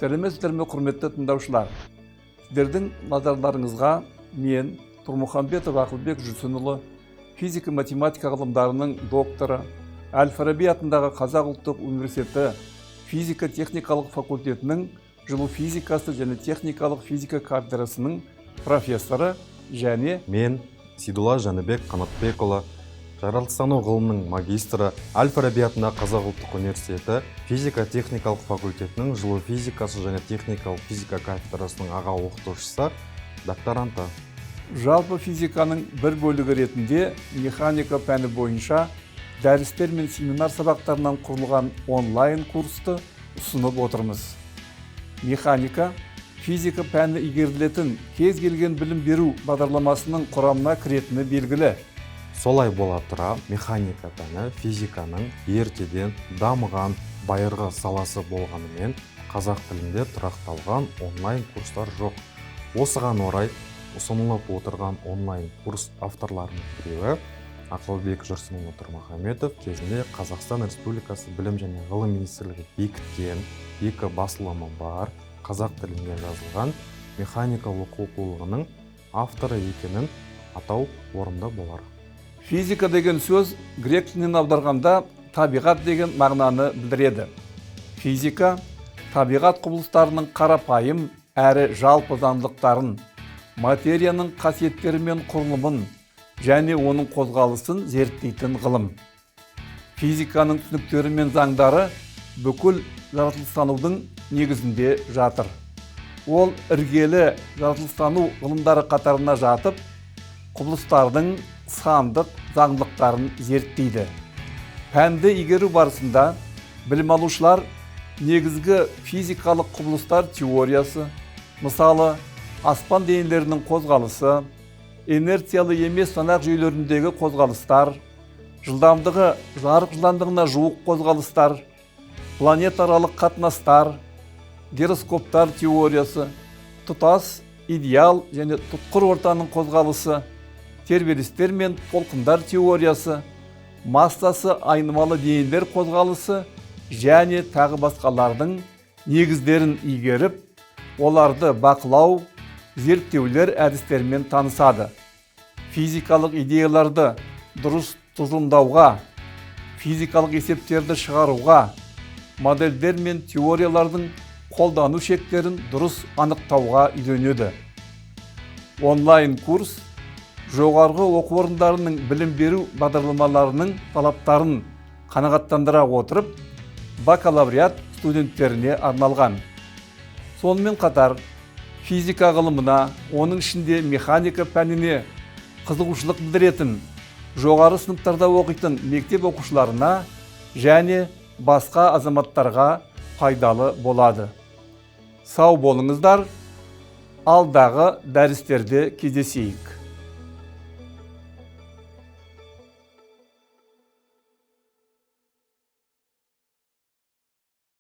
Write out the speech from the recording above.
Сәлеметсіздер ме, құрметті тыңдаушылар? Сіздердің назарларыңызға мен, Тұрмұхамбетов Ақылбек Жүрсінұлы, физика-математика ғылымдарының докторы, Әл-Фараби атындағы Қазақ ұлттық университеті физика-техникалық факультетінің жылу физикасы және техникалық физика кафедрасының профессоры және мен Сейдулла Жәнібек Қанатбекұлы, жаратылыстану ғылымының магистрі, Әл-Фараби атындағы Қазақ ұлттық университеті физика-техникалық факультетінің жылу физикасы және техникалық физика кафедрасының аға оқытушысы, докторанты. Жалпы физиканың бір бөлігі ретінде механика пәні бойынша дәрістер мен семинар сабақтарынан құрылған онлайн курсты ұсынып отырмыз. Механика, физика пәні игерілетін кез келген білім беру бағдарламасының құрамына кіретіні белгілі. Солай бола тұра, механика пәні физиканың ертеден дамыған байырғы саласы болғанымен, қазақ тілінде тұрақталған онлайн курстар жоқ. Осыған орай ұсынылып отырған онлайн курс авторларының біреуі Ақылбек Жүрсінұлы Тұрмұхамбетов кезінде Қазақстан Республикасы Білім және Ғылым министрлігі бекіткен екі басылымы бар қазақ тілінде жазылған механика оқу оқулығының авторы екенін атау орынды болар. Физика деген сөз грек тілінен аударғанда табиғат деген мағынаны білдіреді. Физика табиғат құбылыстарының қарапайым әрі жалпы заңдылықтарын, материяның қасиеттері мен құрылымын және оның қозғалысын зерттейтін ғылым. Физиканың түсініктері мен заңдары бүкіл жаратылыстанудың негізінде жатыр. Ол іргелі жаратылыстану ғылымдары қатарына жатып, құбылыстардың сандық заңдылықтарын зерттейді. Пәнді игеру барысында білім алушылар негізгі физикалық құбылыстар теориясы, мысалы, аспан денелерінің қозғалысы, инерциялы емес санақ жүйелеріндегі қозғалыстар, жылдамдығы жарық жылдамдығына жуық қозғалыстар, планетаралық қатынастар, гироскоптар теориясы, тұтас, идеал және тұтқыр ортаның қозғалысы, тербелістер мен толқындар теориясы, массасы айнымалы денелер қозғалысы және тағы басқалардың негіздерін игеріп, оларды бақылау, зерттеулер әдістерімен танысады. Физикалық идеяларды дұрыс тұжырымдауға, физикалық есептерді шығаруға, модельдер мен теориялардың қолдану шектерін дұрыс анықтауға үйренеді. Онлайн курс жоғарғы оқу орындарының білім беру бағдарламаларының талаптарын қанағаттандыра отырып, бакалавриат студенттеріне арналған. Сонымен қатар, физика ғылымына, оның ішінде механика пәніне қызығушылық білдіретін, жоғары сыныптарда оқитын мектеп оқушыларына және басқа азаматтарға пайдалы болады. Сау болыңыздар, алдағы дәрістерде кездесейік.